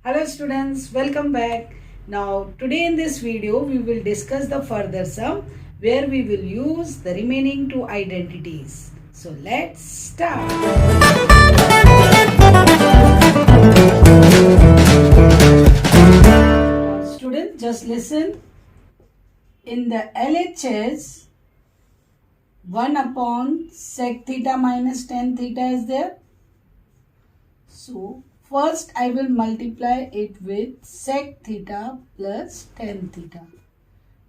Hello students, welcome back. Now today in this video we will discuss the further sum where we will use the remaining two identities. So let's start. Now students, just listen. In the LHS 1 upon sec theta minus tan theta is there. So first I will multiply it with sec theta plus tan theta,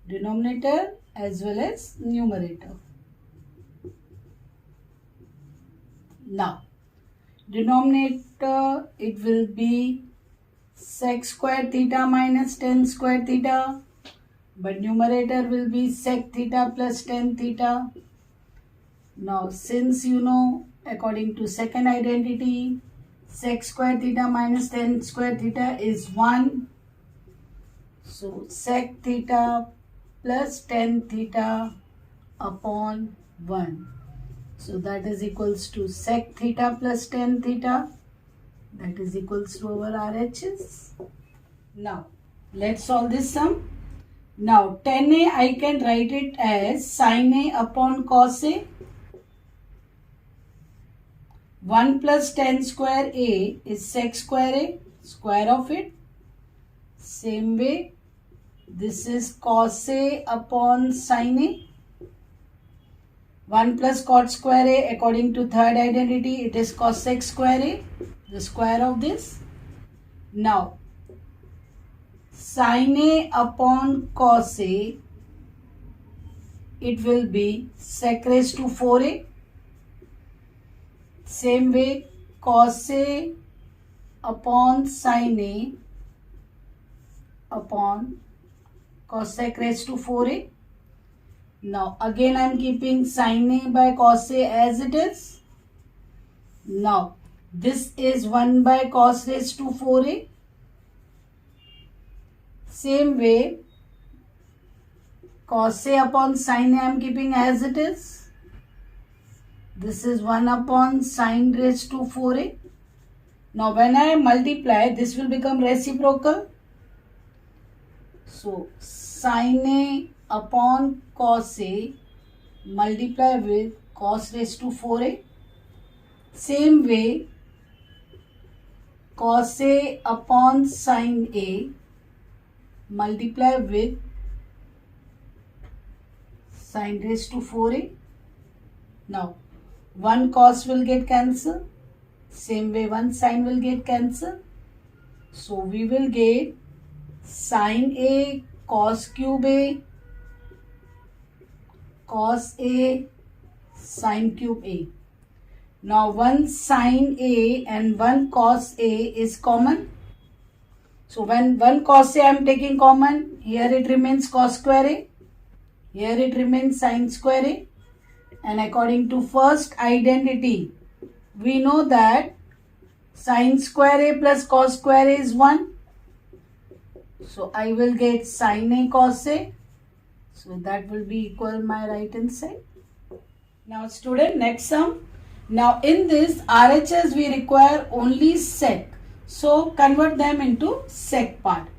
denominator as well as numerator. Now denominator it will be sec square theta minus tan square theta, but numerator will be sec theta plus tan theta. Now since you know, according to second identity, sec square theta minus tan square theta is 1. So sec theta plus tan theta upon 1. So that is equals to sec theta plus tan theta. That is equals to our RHS. Now let's solve this sum. Now tan A I can write it as sin A upon cos A. 1 plus tan square A is sec square A, square of it. Same way, this is cos A upon sin A. 1 plus cot square A, according to third identity, it is cos sec square A, the square of this. Now, sin A upon cos A, it will be sec raised to 4A. Same way, cos A upon sin A upon cos sec raised to 4A. Now again I am keeping sin A by cos A as it is. Now this is 1 by cos raised to 4A. Same way, cos A upon sin A I am keeping as it is. This is 1 upon sin raised to 4A. Now when I multiply, this will become reciprocal. So sin A upon cos A multiply with cos raised to 4A. Same way, cos A upon sin A multiply with sin raised to 4A. Now 1 cos will get cancelled. Same way 1 sin will get cancelled. So we will get sin A cos cube A, cos A sin cube A. Now 1 sin A and 1 cos A is common. So when 1 cos A I am taking common, here it remains cos square A, here it remains sin square A. And according to first identity, we know that sin square A plus cos square A is 1. So I will get sin A cos A. So that will be equal my right hand side. Now student, next sum. Now in this RHS we require only sec. So convert them into sec part.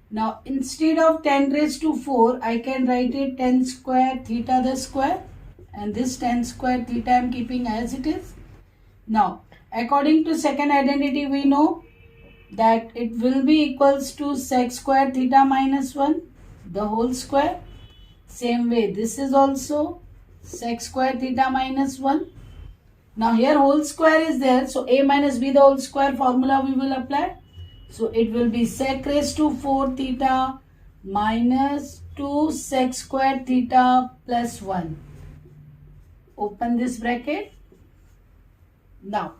Now instead of tan raised to 4, I can write it tan square theta the square. And this tan square theta I am keeping as it is. Now according to second identity, we know that it will be equals to sec square theta minus 1 the whole square. Same way this is also sec square theta minus 1. Now here whole square is there, so a minus b the whole square formula we will apply. So it will be sec raised to 4 theta minus 2 sec square theta plus 1. Open this bracket. Now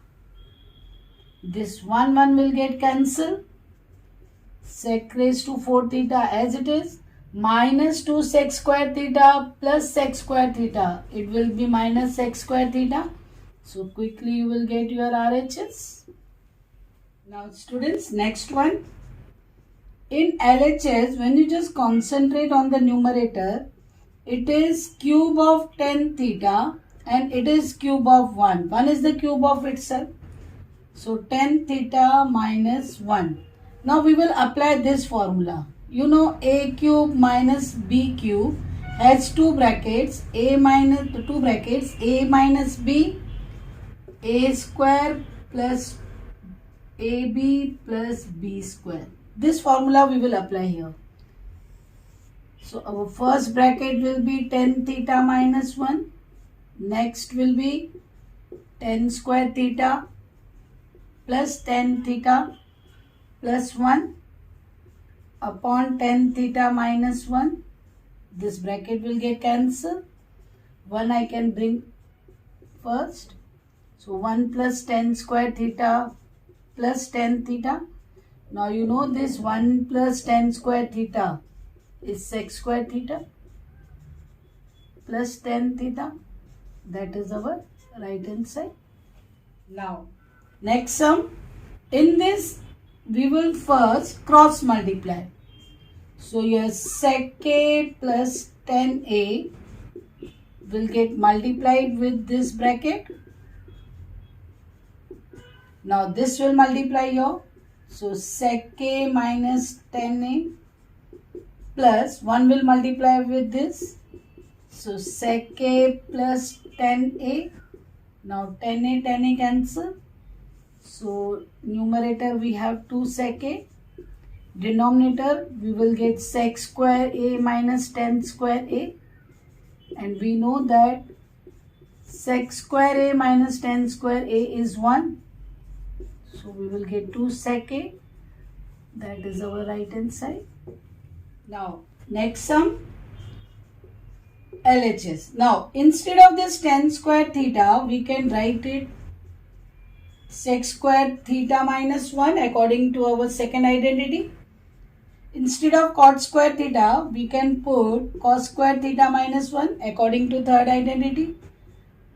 this 1 will get cancelled. Sec raised to 4 theta as it is, minus 2 sec square theta plus sec square theta. It will be minus sec square theta. So quickly you will get your RHS. Now students, next one. In LHS, when you just concentrate on the numerator, it is cube of tan theta and it is cube of 1. 1 is the cube of itself. So tan theta minus 1. Now we will apply this formula. You know a cube minus b cube has two brackets, a minus b, a square plus ab plus b square. This formula we will apply here. So our first bracket will be tan theta minus 1. Next will be tan square theta plus tan theta plus 1 upon tan theta minus 1. This bracket will get cancelled. 1 I can bring first. So 1 plus tan square theta plus tan theta. Now you know this 1 plus tan square theta is sec square theta plus tan theta. That is our right hand side. Now next sum. In this we will first cross multiply. So your sec a plus tan a will get multiplied with this bracket. Now this will multiply here. So sec a minus tan a plus 1 will multiply with this. So sec a plus tan a. Now tan a cancel. So numerator we have 2 sec a. Denominator we will get sec square a minus tan square a. And we know that sec square a minus tan square a is 1. So we will get 2 sec a. That is our right hand side. Now next sum. LHS. Now instead of this tan square theta we can write it sec square theta minus 1 according to our second identity. Instead of cot square theta we can put cos square theta minus 1 according to third identity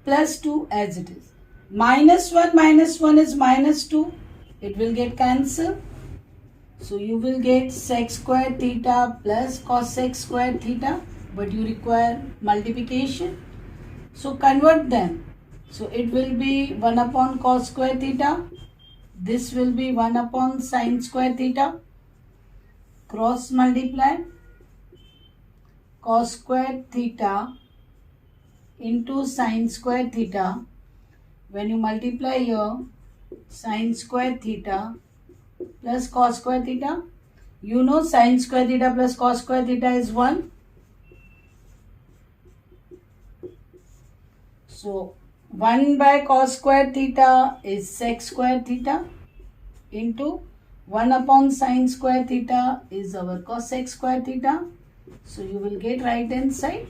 plus 2 as it is. Minus 1 is minus 2. It will get cancelled. So you will get sec square theta plus cosec square theta, but you require multiplication. So convert them. So it will be 1 upon cos square theta. This will be 1 upon sin square theta. Cross multiply. Cos square theta into sin square theta. When you multiply here, sin square theta plus cos square theta. You know sin square theta plus cos square theta is 1. So 1 by cos square theta is sec square theta into 1 upon sin square theta is our cosec square theta. So you will get right hand side.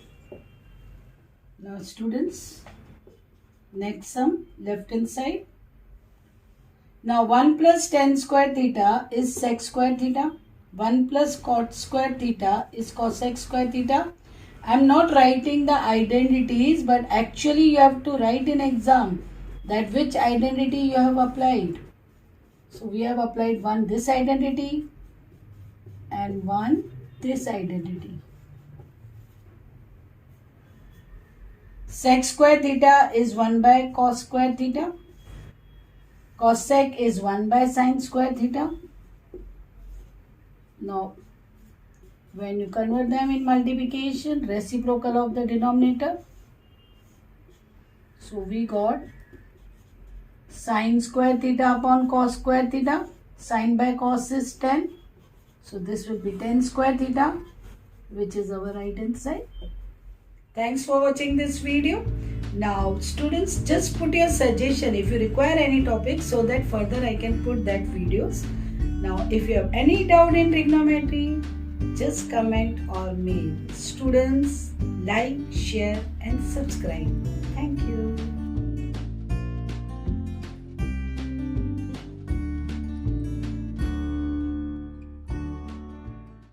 Now students, next sum, left hand side. Now 1 plus tan square theta is sec square theta. 1 plus cot square theta is cosec square theta. I am not writing the identities, but actually you have to write in exam that which identity you have applied. So we have applied one this identity and one this identity. Sec square theta is 1 by cos square theta. Cosec is 1 by sin square theta. Now, when you convert them in multiplication, reciprocal of the denominator. So we got sin square theta upon cos square theta. Sin by cos is 10. So this will be tan square theta, which is our right hand side. Thanks for watching this video. Now students, just put your suggestion if you require any topic so that further I can put that videos. Now if you have any doubt in trigonometry, just comment or mail. Students, like, share and subscribe. Thank you.